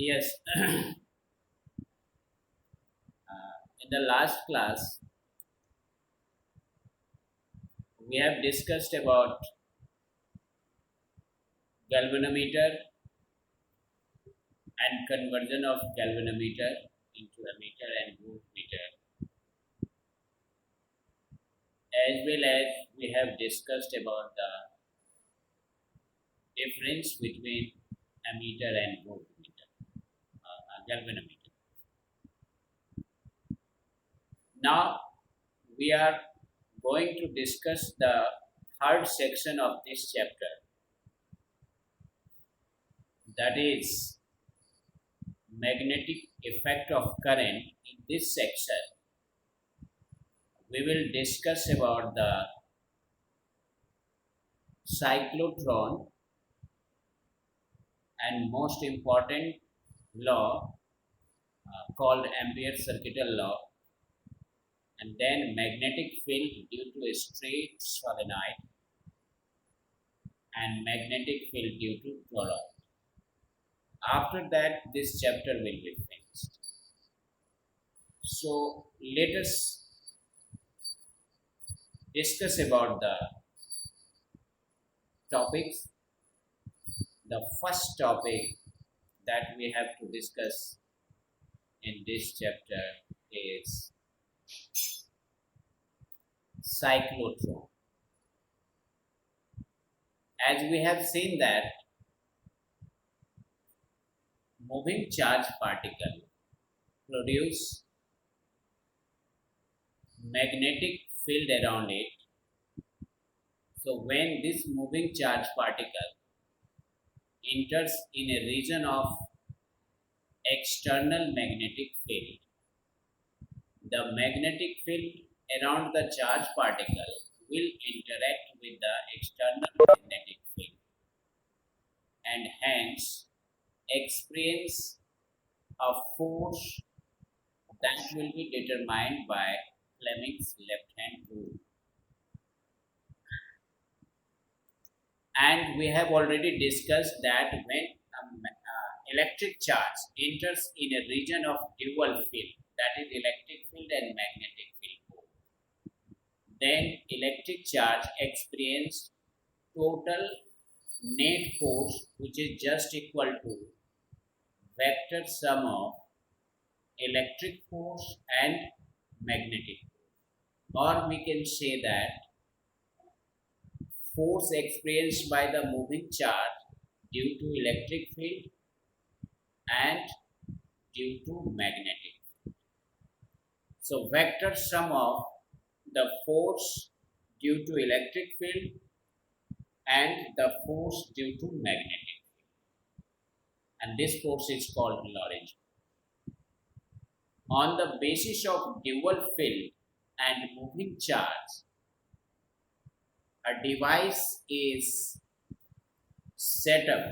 Yes, in the last class, we have discussed about galvanometer and conversion of galvanometer into ammeter and voltmeter, as well as we have discussed about the difference between ammeter and voltmeter, galvanometer. Now, we are going to discuss the third section of this chapter, that is magnetic effect of current. In this section we will discuss about the cyclotron and most important law called Ampere circuital law, and then magnetic field due to a straight solenoid and magnetic field due to toroid. After that this chapter will be finished. So let us discuss about the topics. The first topic that we have to discuss in this chapter is cyclotron. As we have seen that moving charge particle produce magnetic field around it. So when this moving charge particle enters in a region of external magnetic field, the magnetic field around the charge particle will interact with the external magnetic field and hence experience a force that will be determined by Fleming's left hand rule. And we have already discussed that when electric charge enters in a region of dual field, that is electric field and magnetic field both, then electric charge experience total net force which is just equal to vector sum of electric force and magnetic force, or we can say that force experienced by the moving charge due to electric field and due to magnetic field. So vector sum of the force due to electric field and the force due to magnetic field, and this force is called Lorentz. On the basis of dual field and moving charge, a device is set up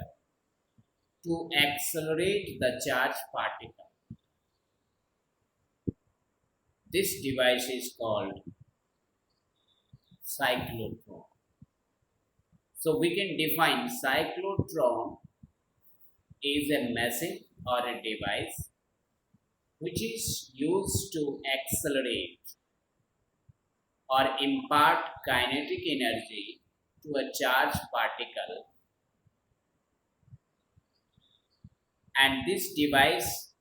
to accelerate the charge particle. This device is called cyclotron. So we can define cyclotron is a machine or a device which is used to accelerate or impart kinetic energy to a charged particle, and this device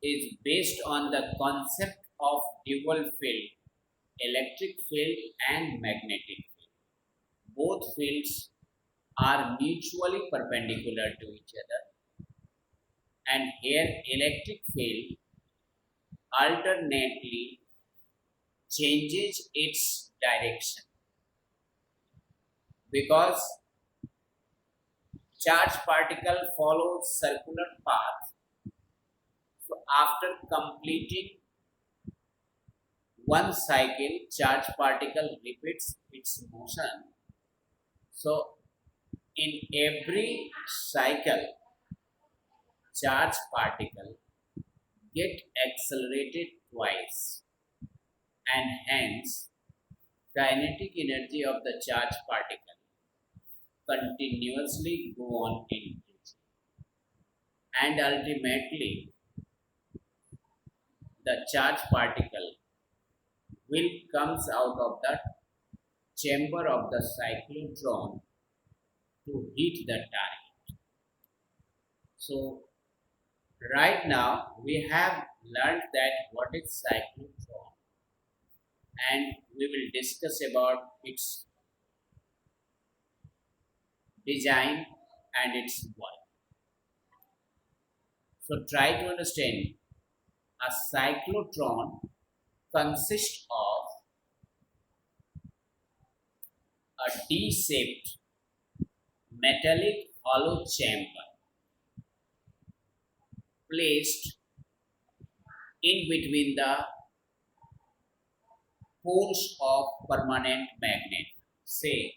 is based on the concept of dual field, electric field and magnetic field. Both fields are mutually perpendicular to each other, and here electric field alternately changes its direction because charge particle follows circular path. So after completing one cycle, charge particle repeats its motion. So in every cycle, charge particle get accelerated twice, and hence kinetic energy of the charge particle continuously go on increasing, and ultimately the charge particle will comes out of the chamber of the cyclotron to hit the target. So right now we have learned that what is cyclotron, and we will discuss about its design and its work. So try to understand. A cyclotron consists of a D-shaped metallic hollow chamber placed in between the poles of permanent magnet. Say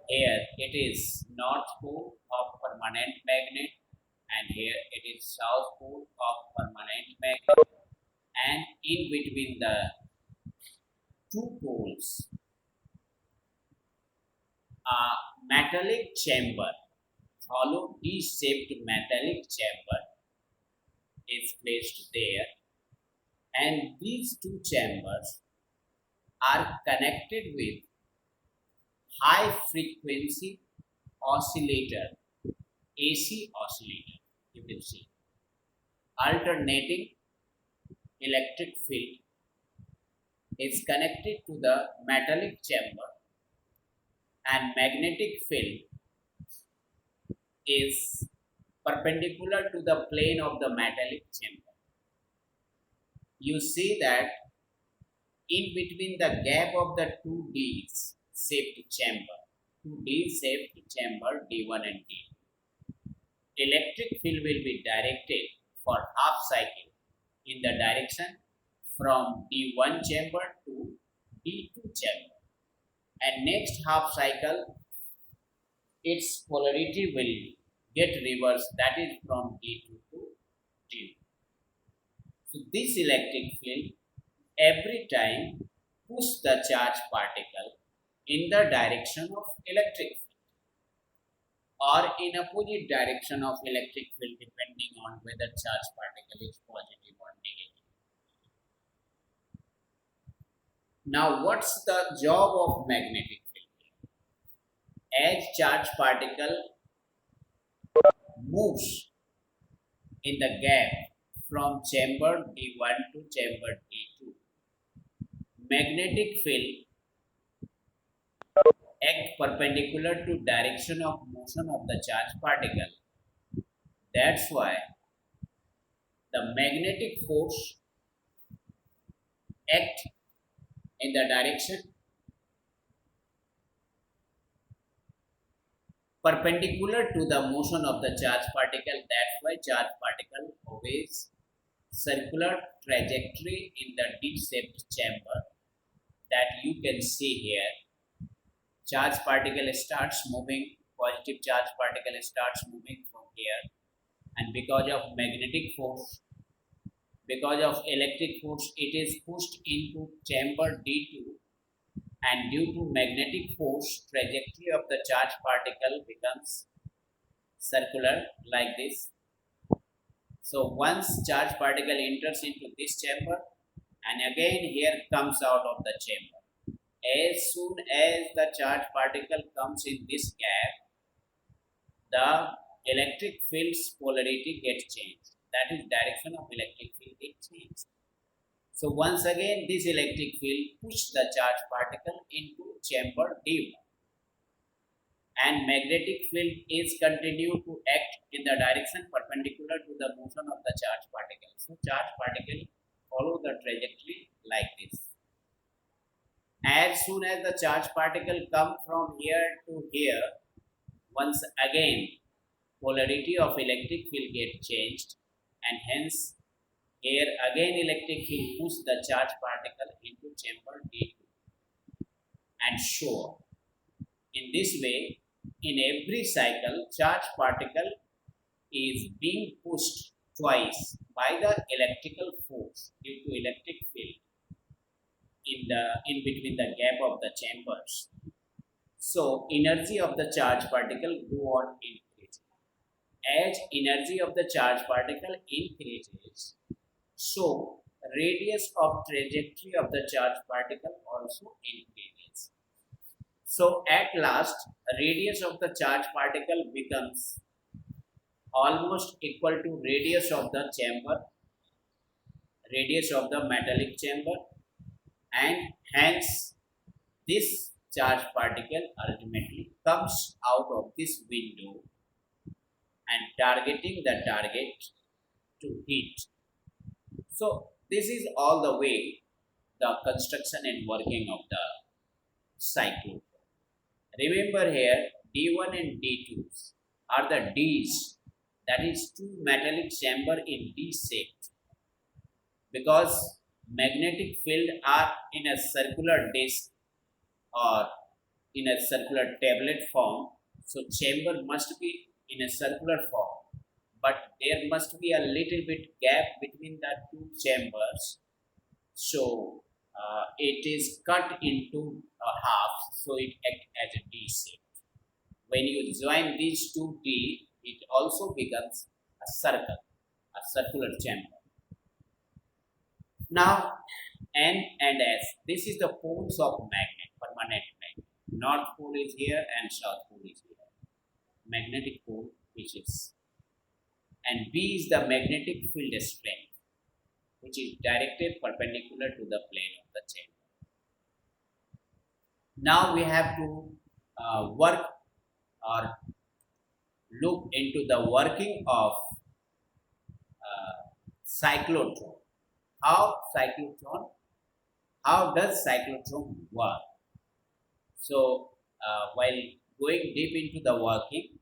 here it is north pole of permanent magnet, and here it is south pole of permanent magnet, and in between the two poles a metallic chamber, hollow D-shaped metallic chamber is placed there, and these two chambers are connected with high frequency oscillator, AC oscillator. You can see alternating electric field is connected to the metallic chamber, and magnetic field is perpendicular to the plane of the metallic chamber. You see that in between the gap of the two D's shaped chamber, two D shaped chamber D1 and D2, electric field will be directed for half cycle in the direction from D1 chamber to D2 chamber, and next half cycle its polarity will get reversed, that is from D2 to D1. So this electric field every time push the charge particle in the direction of electric field or in opposite direction of electric field, depending on whether charge particle is positive or negative. Now what's the job of magnetic field? As charge particle moves in the gap from chamber D1 to chamber D2, magnetic field act perpendicular to direction of motion of the charge particle. That's why the magnetic force act in the direction perpendicular to the motion of the charge particle. That's why charge particle obeys circular trajectory in the D-shaped chamber that you can see here. Charge particle starts moving, positive charge particle starts moving from here, and because of magnetic force, because of electric force, it is pushed into chamber D2, and due to magnetic force, trajectory of the charge particle becomes circular like this. So once charge particle enters into this chamber, and again here comes out of the chamber. As soon as the charge particle comes in this gap, the electric field's polarity gets changed. That is, direction of electric field gets changed. So once again this electric field pushes the charge particle into chamber D1, and magnetic field is continued to act in the direction perpendicular to the motion of the charge particle. So charge particle follow the trajectory like this. As soon as the charge particle come from here to here, once again polarity of electric field get changed, and hence here again electric field push the charge particle into chamber D2, and so in this way in every cycle charge particle is being pushed twice by the electrical force due to electric field in between the gap of the chambers. So energy of the charge particle go on increasing. as energy of the charge particle increases, so radius of trajectory of the charge particle also increases. So at last, radius of the charge particle becomes almost equal to radius of the chamber, radius of the metallic chamber, and hence this charge particle ultimately comes out of this window and targeting the target to hit. So this is all the way the construction and working of the cyclotron. Remember here D1 and D2 are the Ds, that is two metallic chamber in D shape, because magnetic field are in a circular disc or in a circular tablet form, so chamber must be in a circular form, but there must be a little bit gap between the two chambers, so it is cut into half, so it acts as a D shape. When you join these two D, it also becomes a circle, a circular chamber. Now N and S, this is the poles of magnet, permanent magnet. North pole is here and south pole is here. Magnetic pole which is, and B is the magnetic field strength, which is directed perpendicular to the plane of the chamber. Now we have to work or look into the working of cyclotron. How does cyclotron work? So while going deep into the working,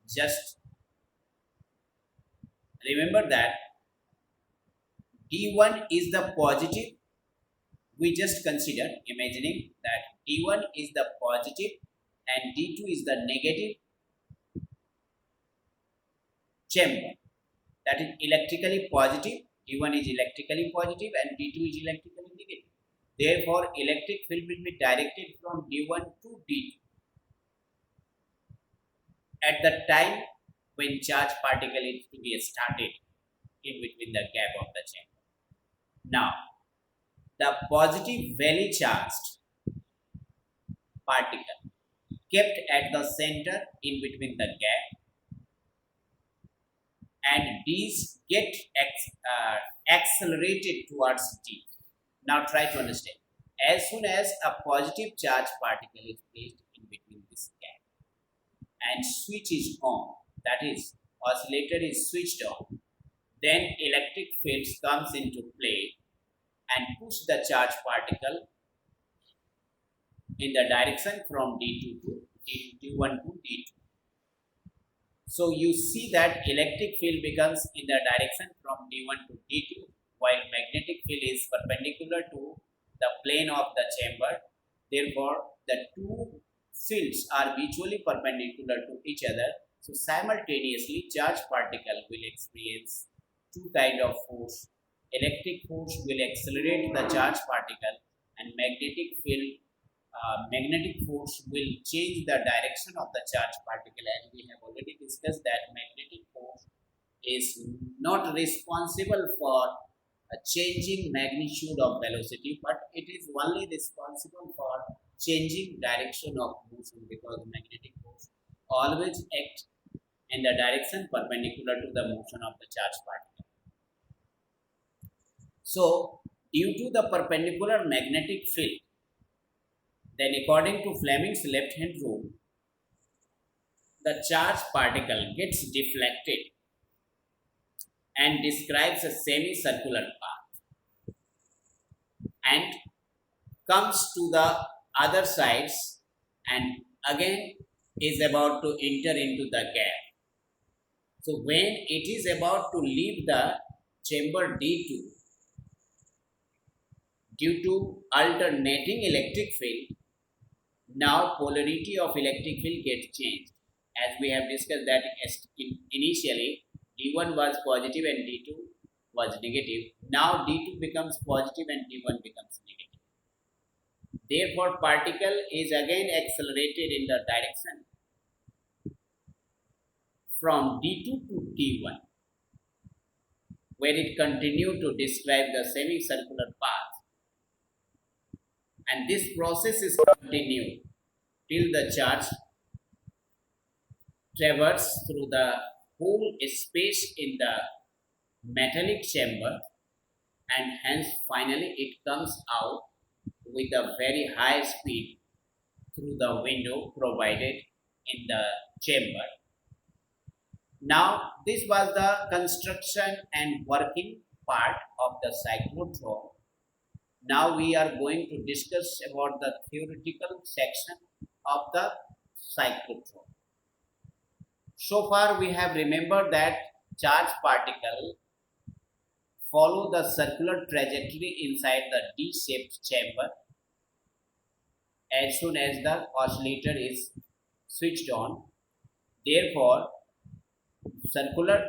just remember that D1 is the positive. We just consider imagining that D1 is the positive and D2 is the negative chamber, that is electrically positive. D1 is electrically positive and D2 is electrically negative. Therefore, electric field will be directed from D1 to D2 at the time when charge particle is to be started in between the gap of the chamber. Now, the positive valley charged particle kept at the center in between the gap, and these get accelerated towards D. Now try to understand. As soon as a positive charge particle is placed in between this gap and switch is on, that is oscillator is switched on, then electric fields comes into play and push the charge particle in the direction from D2 to D1 to D2. So you see that electric field becomes in the direction from D1 to D2, while magnetic field is perpendicular to the plane of the chamber. Therefore, the two fields are mutually perpendicular to each other. So simultaneously, charge particle will experience two kind of force. Electric force will accelerate the charge particle, and magnetic force will change the direction of the charge particle. As we have already discussed that magnetic force is not responsible for changing magnitude of velocity, but it is only responsible for changing direction of motion, because magnetic force always acts in the direction perpendicular to the motion of the charge particle. So, due to the perpendicular magnetic field, then according to Fleming's left-hand rule, the charge particle gets deflected and describes a semicircular path and comes to the other sides and again is about to enter into the gap. So when it is about to leave the chamber D2, due to alternating electric field, now polarity of electric field gets changed. As we have discussed that initially D1 was positive and D2 was negative. Now D2 becomes positive and D1 becomes negative. Therefore, particle is again accelerated in the direction from D2 to T1, where it continued to describe the semicircular path, and this process is continued till the charge traverses through the whole space in the metallic chamber, and hence finally it comes out with a very high speed through the window provided in the chamber. Now, this was the construction and working part of the cyclotron. Now we are going to discuss about the theoretical section of the cyclotron. So far we have remembered that charged particle follow the circular trajectory inside the D-shaped chamber as soon as the oscillator is switched on. Therefore, circular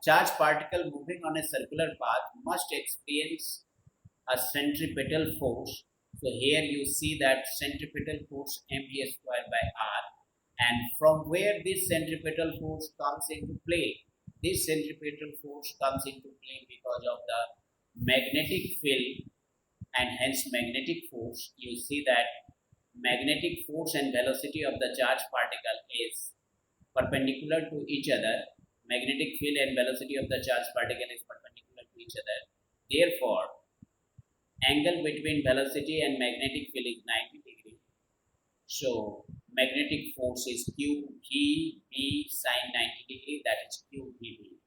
charged particle moving on a circular path must experience a centripetal force. So here you see that centripetal force mv square by r, and from where this centripetal force comes into play, this centripetal force comes into play because of the magnetic field and hence magnetic force. You see that magnetic force and velocity of the charged particle is perpendicular to each other. Magnetic field and velocity of the charged particle is perpendicular to each other. Therefore, angle between velocity and magnetic field is 90 degree. So, magnetic force is QVB sine 90 degree, that is QVB.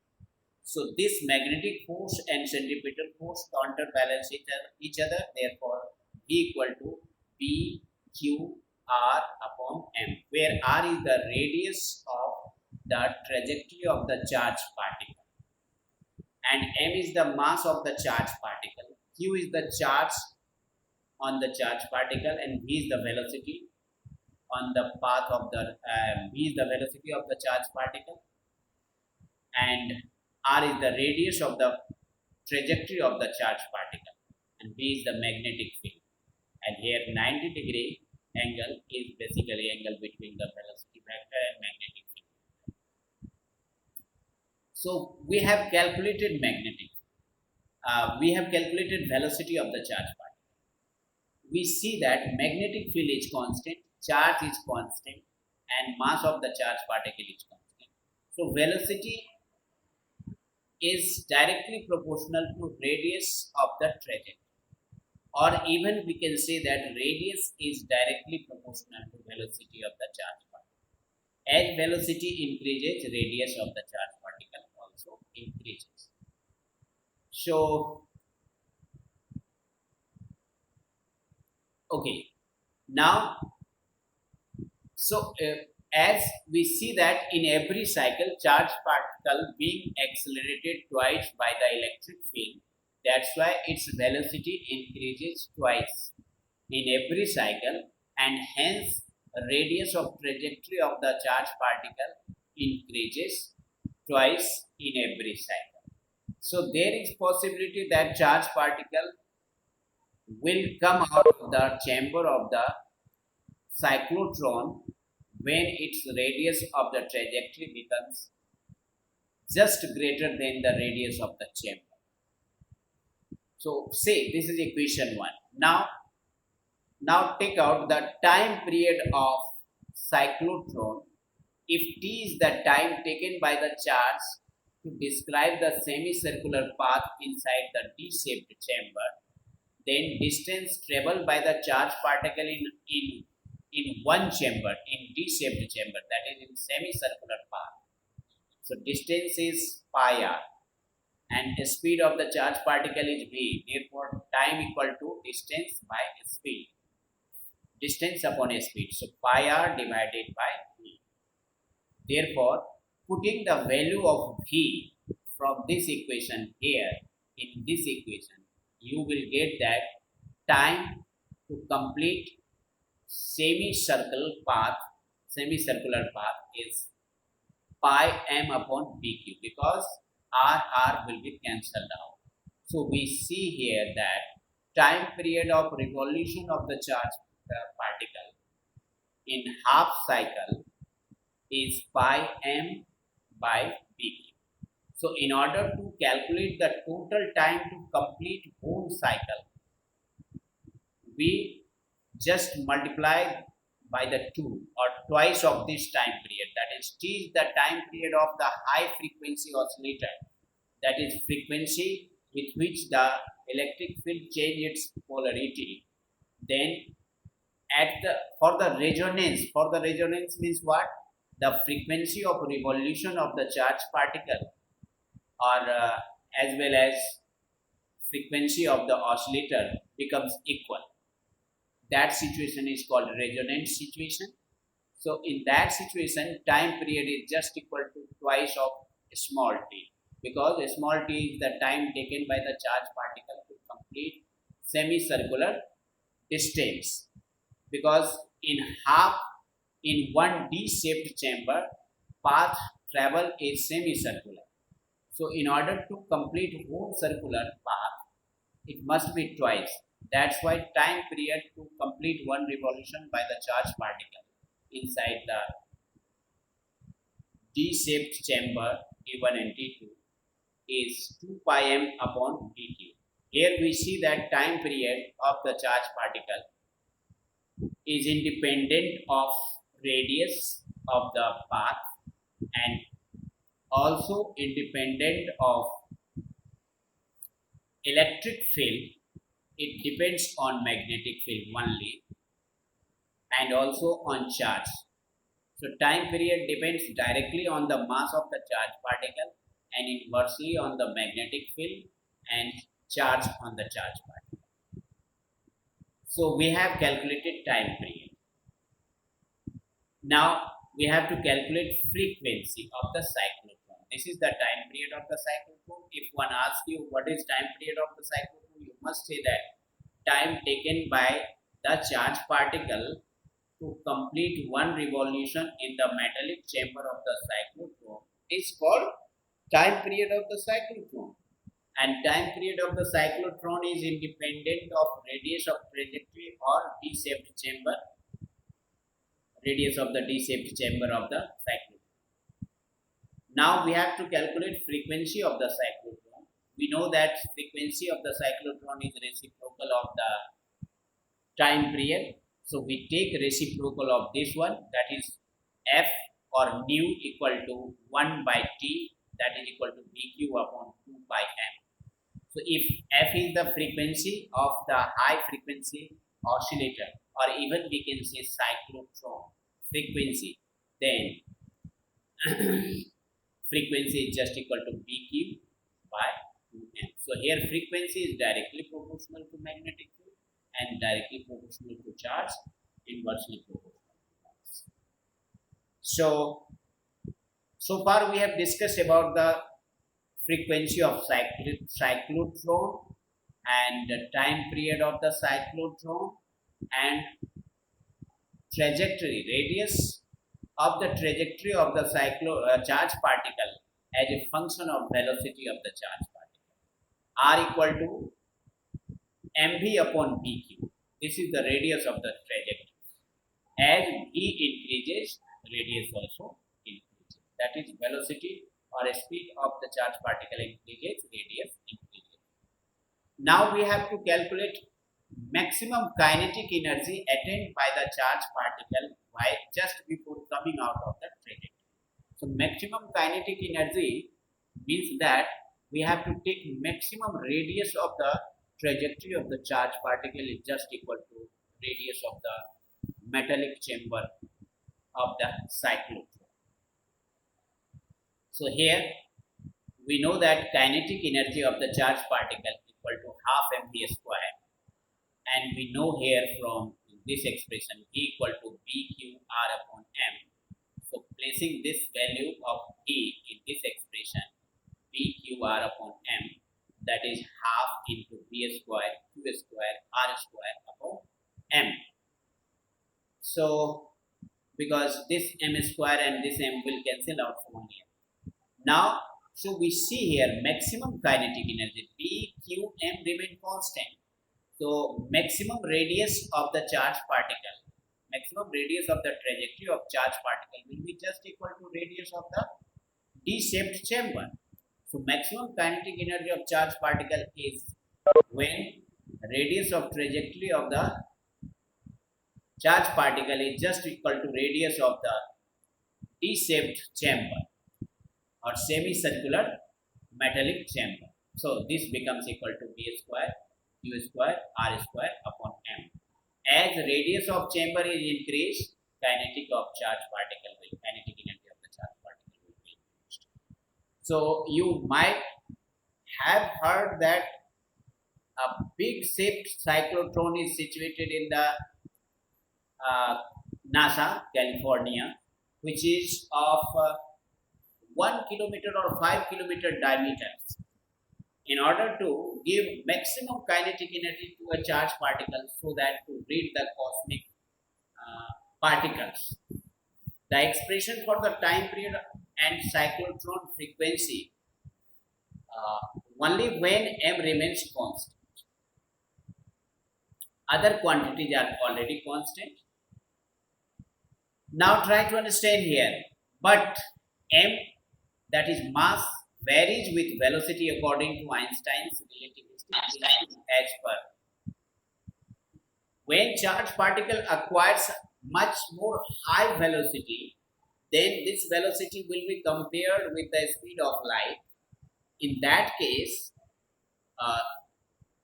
So, this magnetic force and centripetal force counterbalance each other. Therefore, V equal to PQR upon M, where R is the radius of the trajectory of the charged particle and M is the mass of the charged particle. Q is the charge on the charged particle and V is the velocity on the path of the V is the velocity of the charged particle, and R is the radius of the trajectory of the charged particle, and V is the magnetic field. And here 90 degree angle is basically angle between the velocity vector and magnetic field. So we have calculated we have calculated velocity of the charged particle. We see that magnetic field is constant, charge is constant, and mass of the charged particle is constant. So velocity is directly proportional to radius of the trajectory, or even we can say that radius is directly proportional to velocity of the charged particle. As velocity increases, radius of the charged particle also increases. So, okay, now, as we see that in every cycle, charged particle being accelerated twice by the electric field, that's why its velocity increases twice in every cycle, and hence radius of trajectory of the charged particle increases twice in every cycle. So there is possibility that charged particle will come out of the chamber of the cyclotron when its radius of the trajectory becomes just greater than the radius of the chamber. So say this is equation 1. Now take out the time period of cyclotron. If t is the time taken by the charge to describe the semicircular path inside the D-shaped chamber, then distance traveled by the charged particle in one chamber, in D-shaped chamber, that is in semicircular path. So distance is pi r, and the speed of the charged particle is v. Therefore, time equal to distance by speed. Distance upon speed. So pi r divided by v. Therefore, putting the value of v from this equation here in this equation, you will get that time to complete semicircular path is pi m upon bq, because r will be cancelled out. So we see here that time period of revolution of the charged particle in half cycle is pi m by BQ. So in order to calculate the total time to complete whole cycle, we just multiply by the 2 or twice of this time period. That is, T is the time period of the high frequency oscillator. That is frequency with which the electric field change its polarity. Then for the resonance means what? The frequency of revolution of the charged particle, or as well as frequency of the oscillator becomes equal. That situation is called resonance situation. So in that situation, time period is just equal to twice of small t, because small t is the time taken by the charged particle to complete semicircular distance. Because in one D-shaped chamber, path travel is semicircular. So in order to complete whole circular path, it must be twice. That's why time period to complete one revolution by the charged particle inside the D-shaped chamber T1 and T2 is 2 pi m upon dq. Here we see that time period of the charged particle is independent of radius of the path and also independent of electric field. It depends on magnetic field only and also on charge. So time period depends directly on the mass of the charged particle and inversely on the magnetic field and charge on the charged particle. So we have calculated time period. Now we have to calculate frequency of the cyclotron. This is the time period of the cyclotron. If one asks you what is time period of the cyclotron, you must say that time taken by the charged particle to complete one revolution in the metallic chamber of the cyclotron is called time period of the cyclotron. And time period of the cyclotron is independent of radius of trajectory or D-shaped chamber, radius of the D-shaped chamber of the cyclotron. Now we have to calculate frequency of the cyclotron. We know that frequency of the cyclotron is reciprocal of the time period. So we take reciprocal of this one, that is f or nu equal to 1 by t, that is equal to dq upon 2 by m. So if f is the frequency of the high frequency oscillator, or even we can say cyclotron frequency, then frequency is just equal to dq by 2m. So here frequency is directly proportional to magnetic field and directly proportional to charge, inversely proportional to mass. So far we have discussed about the frequency of cyclotron and the time period of the cyclotron and trajectory, radius of the trajectory of the charged particle as a function of velocity of the charged particle, r equal to mv upon bq. This is the radius of the trajectory. As v increases, radius also increases. That is, velocity or speed of the charged particle increases, radius increases. Now we have to calculate maximum kinetic energy attained by the charged particle while just before coming out of the trajectory. So maximum kinetic energy means that we have to take maximum radius of the trajectory of the charged particle is just equal to radius of the metallic chamber of the cyclotron. So here we know that kinetic energy of the charged particle equal to half mv square, and we know here from this expression v equal to bq r upon m. So placing this value of v in this expression, bq r upon m, that is half into v square, q square, r square upon m. So because this m square and this m will cancel out from here. Now, so we see here maximum kinetic energy p, q, m remain constant. So maximum radius of the charged particle, maximum radius of the trajectory of charged particle will be just equal to radius of the D-shaped chamber. So maximum kinetic energy of charged particle is when radius of trajectory of the charged particle is just equal to radius of the D-shaped chamber or semicircular metallic chamber. So this becomes equal to B square, Q square, R square upon M. As radius of chamber is increased, kinetic of charged particle will, kinetic energy of the charged particle will be increased. So you might have heard that a big shaped cyclotron is situated in the NASA, California, which is of 1 kilometer or 5 kilometer diameters. In order to give maximum kinetic energy to a charged particle so that to read the cosmic particles. The expression for the time period and cyclotron frequency only when M remains constant. Other quantities are already constant. Now try to understand here. But M, that is mass, varies with velocity according to Einstein's relativistic as per. When charged particle acquires much more high velocity, then this velocity will be compared with the speed of light. In that case,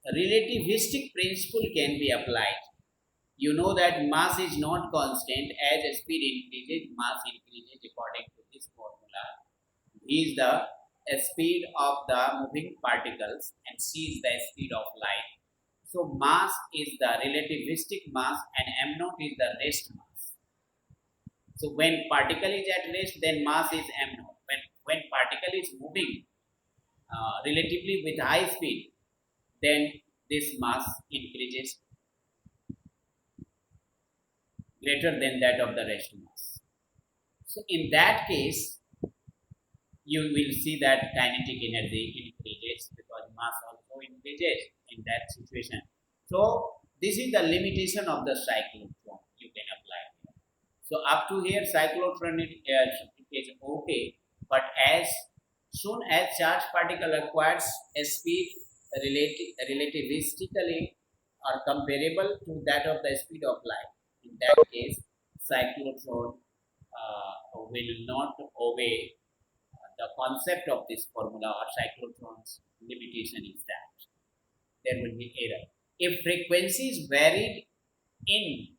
relativistic principle can be applied. You know that mass is not constant. As speed increases, mass increases according to this formula. V is the speed of the moving particles and c is the speed of light. So mass is the relativistic mass and m naught is the rest mass. So when particle is at rest, then mass is m naught. When particle is moving relatively with high speed, then this mass increases greater than that of the rest mass. So in that case, you will see that kinetic energy increases because mass also increases in that situation. So this is the limitation of the cyclotron you can apply here. So up to here cyclotron is okay, but as soon as charged particle acquires a speed relativistically or comparable to that of the speed of light, in that case cyclotron will not obey the concept of this formula, or cyclotron's limitation is that there will be error. If frequencies varied in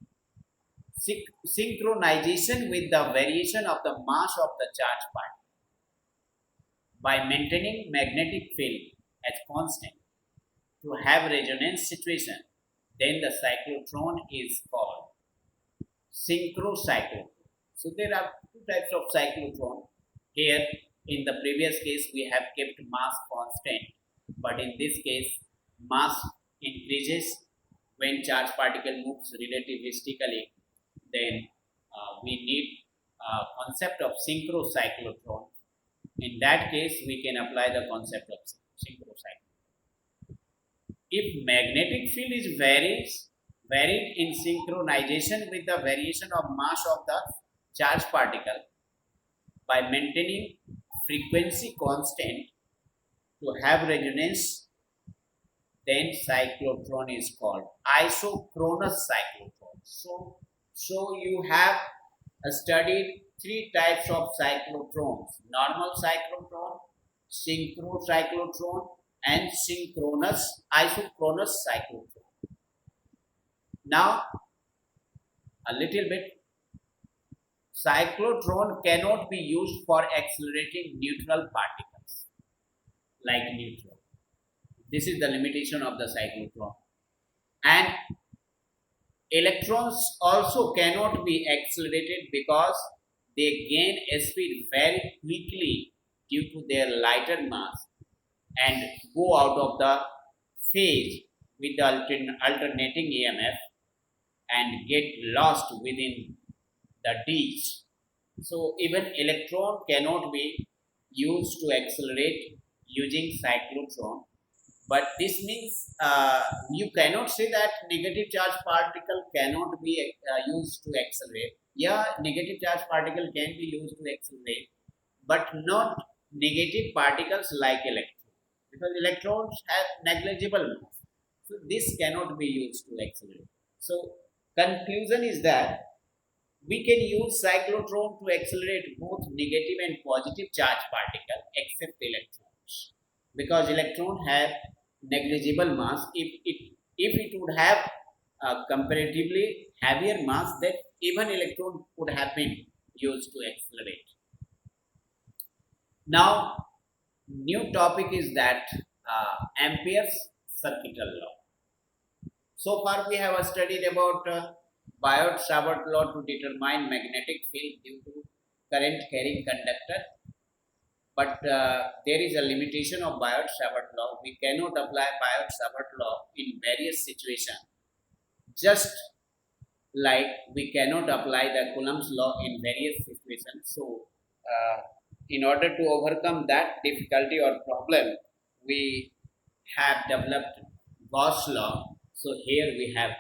synchronization with the variation of the mass of the charged particle, by maintaining magnetic field as constant to have resonance situation, then the cyclotron is called synchrocyclotron. So there are two types of cyclotron. Here in the previous case we have kept mass constant, but in this case mass increases when charged particle moves relativistically. Then we need concept of synchrocyclotron. In that case we can apply the concept of synchrocyclotron. If magnetic field is varied in synchronization with the variation of mass of the charged particle, by maintaining frequency constant to have resonance, then cyclotron is called isochronous cyclotron. So you have studied three types of cyclotrons: normal cyclotron, synchrocyclotron, and isochronous cyclotron. Now a little bit, cyclotron cannot be used for accelerating neutral particles like neutron. This is the limitation of the cyclotron. And electrons also cannot be accelerated because they gain a speed very quickly due to their lighter mass and go out of the phase with the alternating EMF and get lost within the D's. So even electron cannot be used to accelerate using cyclotron. But this means you cannot say that negative charge particle cannot be used to accelerate. Yeah, negative charge particle can be used to accelerate, but not negative particles like electrons, because electrons have negligible mass. So this cannot be used to accelerate. So conclusion is that we can use cyclotron to accelerate both negative and positive charge particles except electrons, because electron have negligible mass. If it would have a comparatively heavier mass, then even electron would have been used to accelerate. Now, new topic is that Ampere's circuital law. So far, we have studied about Biot-Savart law to determine magnetic field due to current carrying conductor. But there is a limitation of Biot-Savart law. We cannot apply Biot-Savart law in various situations, just like we cannot apply the Coulomb's law in various situations. So, in order to overcome that difficulty or problem, we have developed Gauss law. So here we have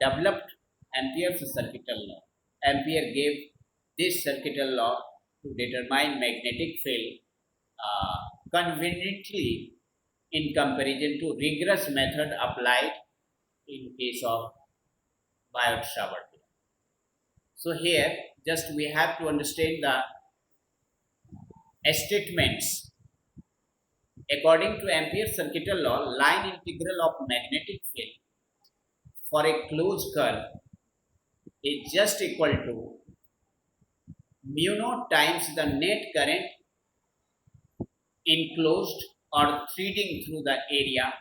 developed Ampere's circuital law. Ampere gave this circuital law to determine magnetic field conveniently in comparison to rigorous method applied in case of Biot-Savart law. So here just we have to understand the statements. According to Ampere's circuital law, line integral of magnetic field for a closed curve is just equal to mu naught times the net current enclosed or threading through the area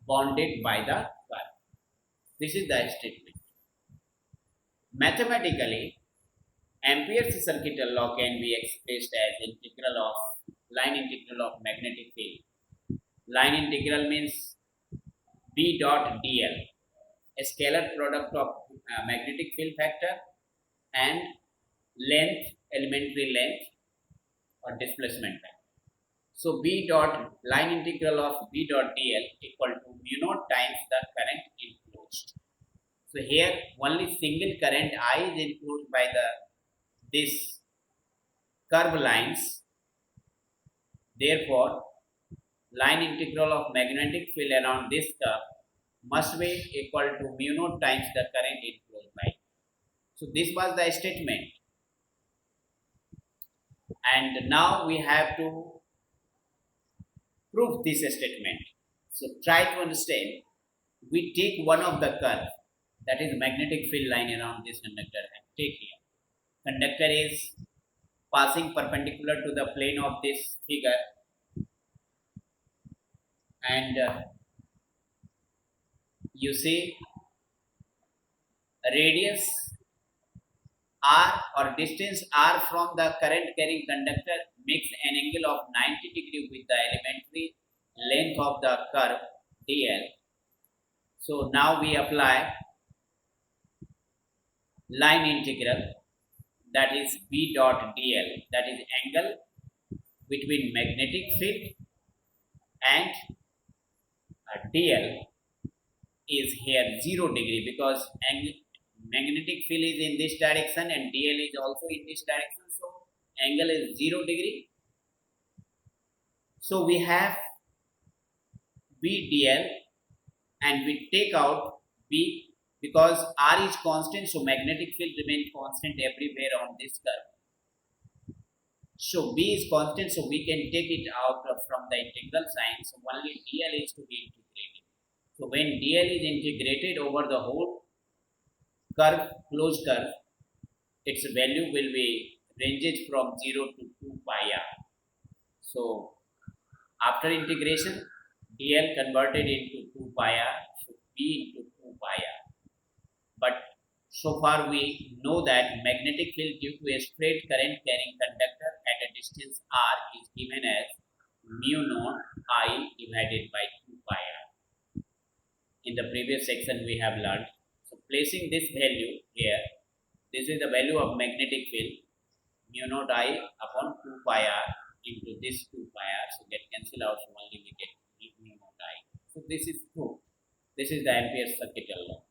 bounded by the curve. This is the statement. Mathematically, Ampere's circuital law can be expressed as line integral of magnetic field. Line integral means B dot dl, a scalar product of magnetic field factor and length, elementary length or displacement factor. So B dot line integral of B dot dl equal to mu naught times the current enclosed. So here only single current I is enclosed by this curve lines. Therefore, line integral of magnetic field around this curve must be equal to mu naught times the current enclosed by. So this was the statement, and now we have to prove this statement. So try to understand. We take one of the curve, that is magnetic field line around this conductor, and take here. Conductor is passing perpendicular to the plane of this figure, and you see radius r or distance r from the current carrying conductor makes an angle of 90 degree with the elementary length of the curve dl. So now we apply line integral, that is B dot dl, that is angle between magnetic field and dl is here 0 degree, because magnetic field is in this direction and dl is also in this direction, so angle is 0 degree. So we have B dl and we take out B, because r is constant, so magnetic field remains constant everywhere on this curve. So B is constant, so we can take it out from the integral sign. So only dl is to be integrated. So when dl is integrated over the whole curve, closed curve, its value will be ranges from 0 to 2 pi r. So after integration, dl converted into 2 pi r, so B into 2 pi r. But so far we know that magnetic field due to a straight current carrying conductor at a distance r is given as mu naught I divided by 2 pi r. In the previous section we have learned. So placing this value here, this is the value of magnetic field, mu naught I upon 2 pi r into this 2 pi r. So get cancel out, so only we get mu naught I. So this is true. This is the Ampere's circuital law.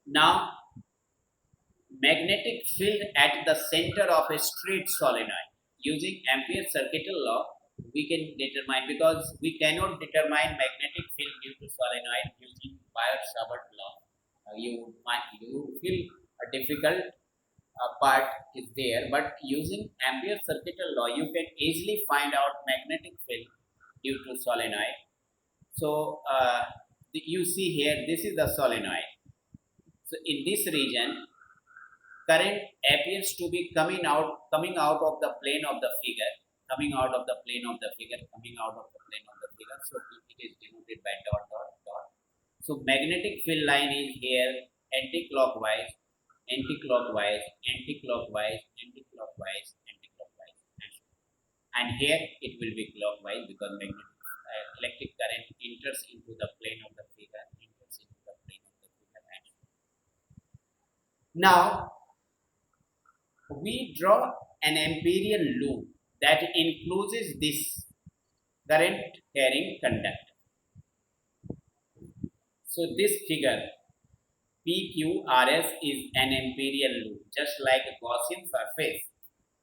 Now, magnetic field at the center of a straight solenoid. using Ampere's circuital law, we can determine, because we cannot determine magnetic field due to solenoid using Biot-Savart law. You feel a difficult part is there, but using Ampere's circuital law, you can easily find out magnetic field due to solenoid. So you see here, this is the solenoid. So in this region, current appears to be coming out of the plane of the figure, coming out of the plane of the figure. So it is denoted by dot dot dot. So magnetic field line is here anti-clockwise, anti-clockwise, anti-clockwise, anti-clockwise, anti-clockwise, and here it will be clockwise, because electric current enters into the plane of the figure, Now we draw an Amperian loop that encloses this current carrying conductor. So this figure PQRS is an Amperian loop, just like a Gaussian surface.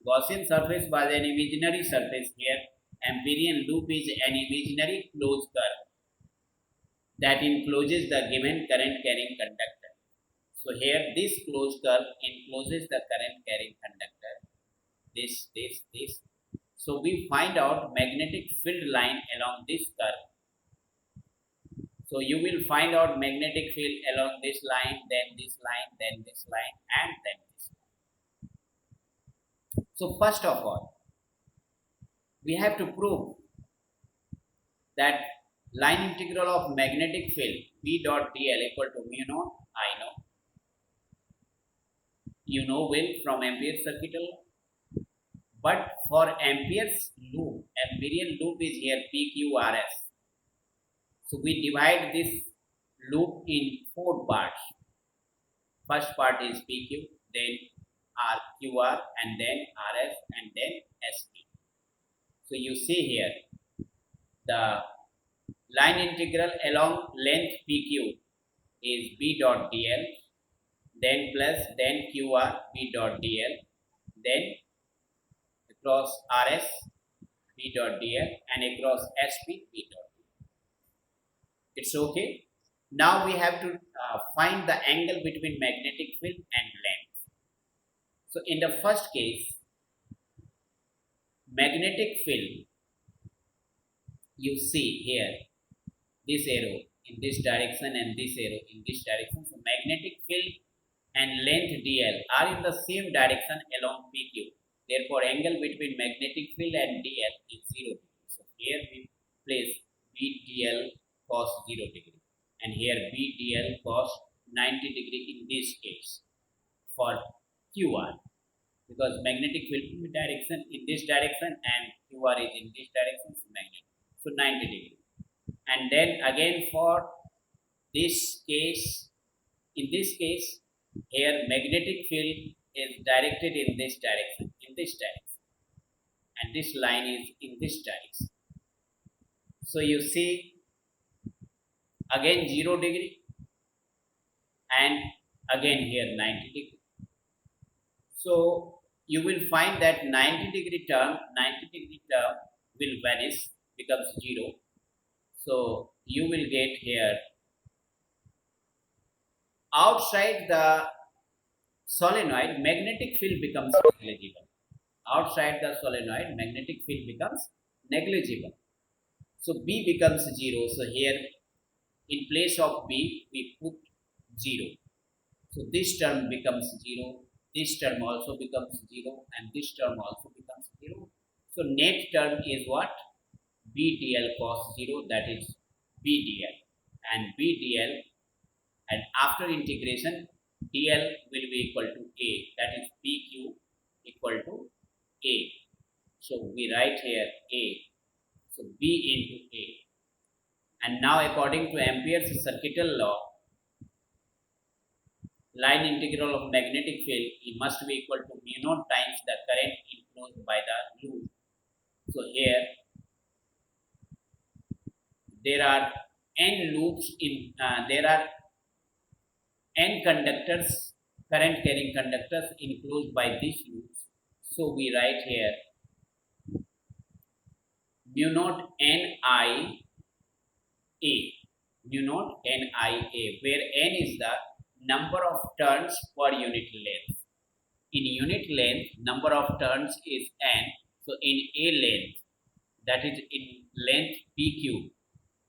Gaussian surface was an imaginary surface. Here Amperian loop is an imaginary closed curve that encloses the given current carrying conductor. So here this closed curve encloses the current carrying conductor. This. So we find out magnetic field line along this curve. So you will find out magnetic field along this line, then this line, then this line, and then this line. So first of all, we have to prove that line integral of magnetic field B dot dl equal to mu naught I know. You know well from Ampere's circuital law. But for Ampere's loop, Amperian loop is here PQRS. So we divide this loop in 4 parts. First part is PQ, then QR, and then RS, and then SP. So you see here, the line integral along length PQ is B dot dl, then plus, then QR B dot dl, then across RS B dot dl, and across SP B dot dl. It's okay. Now we have to find the angle between magnetic field and length. So in the first case, magnetic field, you see here this arrow in this direction and this arrow in this direction. So magnetic field and length dl are in the same direction along PQ. Therefore, angle between magnetic field and dl is 0 degree. So here we place B dl cos 0 degree, and here B dl cos 90 degree in this case for QR, because magnetic field direction in this direction and QR is in this direction, so magnetic. So 90 degree. And then again for this case, in this case, here magnetic field is directed in this direction, and this line is in this direction. So you see again 0 degree, and again here 90 degree. So you will find that 90 degree term will vanish, becomes 0. So you will get here outside the solenoid magnetic field becomes negligible. Outside the solenoid magnetic field becomes negligible. So B becomes 0. So here in place of B we put 0. So this term becomes 0. This term also becomes 0, and this term also becomes 0. So net term is what? B dl cos 0, that is B dl, and B dl, and after integration dl will be equal to A, that is PQ equal to A. So we write here A, so B into A. And now according to Ampere's circuital law, line integral of magnetic field must be equal to mu naught times the current enclosed by the loop. So here there are n loops in there are n conductors, current carrying conductors enclosed by these loops. So we write here mu naught NIA, mu naught NIA, where N is the number of turns per unit length. In unit length, number of turns is N. So in A length, that is in length PQ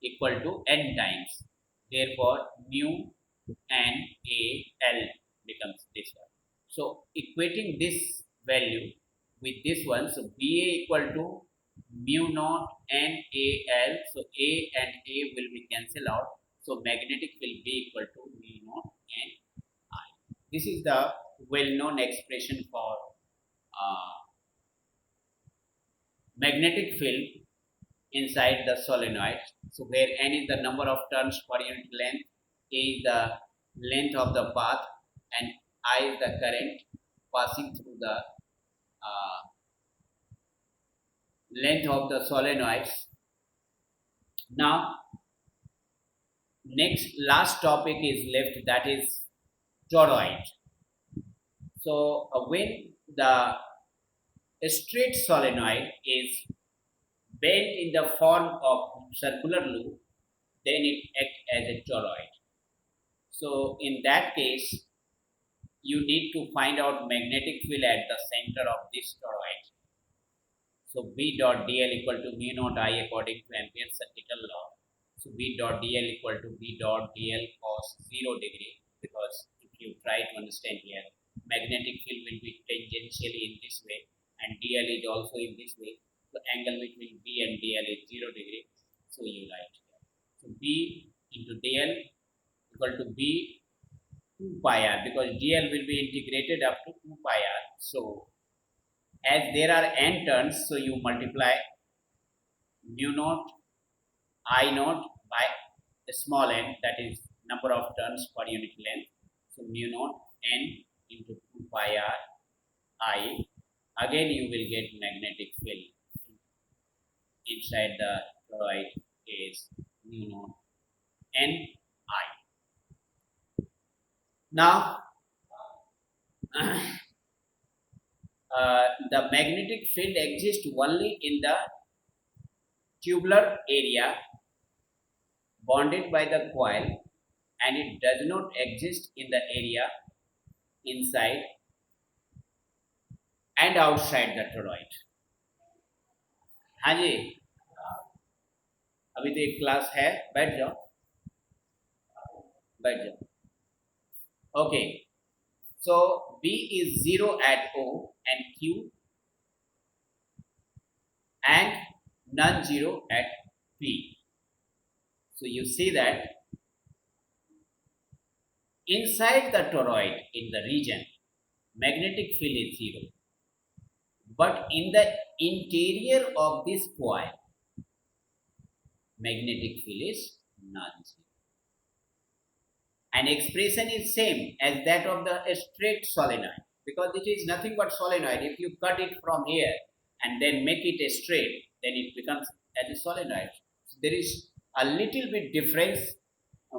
equal to N times. Therefore, mu NAL becomes this one. So equating this value with this one, so BA equal to mu naught NAL. So A and A will be cancelled out. So magnetic field B equal to mu naught NI. This is the well-known expression for magnetic field inside the solenoid. So where N is the number of turns per unit length, A is the length of the path, and I is the current passing through the length of the solenoids. Now, last topic is left, that is toroid. So when the straight solenoid is bent in the form of circular loop, then it acts as a toroid. So in that case, you need to find out magnetic field at the center of this toroid. So B dot dl equal to mu naught I according to Ampere's circuital law. So B dot dl equal to B dot dl cos 0 degree, because if you try to understand here, magnetic field will be tangentially in this way and dl is also in this way. The angle between B and dl is 0 degree. So you write here. So B into dl equal to B 2 pi r, because dl will be integrated up to 2 pi r. So as there are n turns, so you multiply mu naught I naught by the small n, that is number of turns per unit length. So mu naught n into 2 pi r I. Again you will get magnetic field inside the toroid is mu naught n I. Now the magnetic field exists only in the tubular area bonded by the coil, and it does not exist in the area inside and outside the toroid. हाँ जी, अभी तो एक class है, बैठ जाओ. Okay, so B is 0 at O and Q and non-zero at P. So you see that inside the toroid, in the region, magnetic field is 0, but in the interior of this coil, magnetic field is non-zero. And expression is same as that of the straight solenoid, because it is nothing but solenoid. If you cut it from here and then make it straight, then it becomes as a solenoid. So there is a little bit difference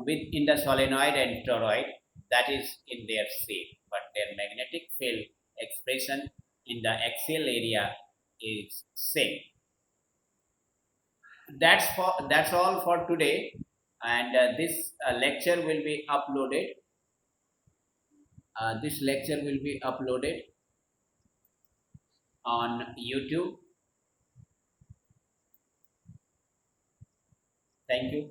in the solenoid and toroid, that is in their shape, but their magnetic field expression in the axial area is same. That's all for today, and this lecture will be uploaded. This lecture will be uploaded on YouTube. Thank you.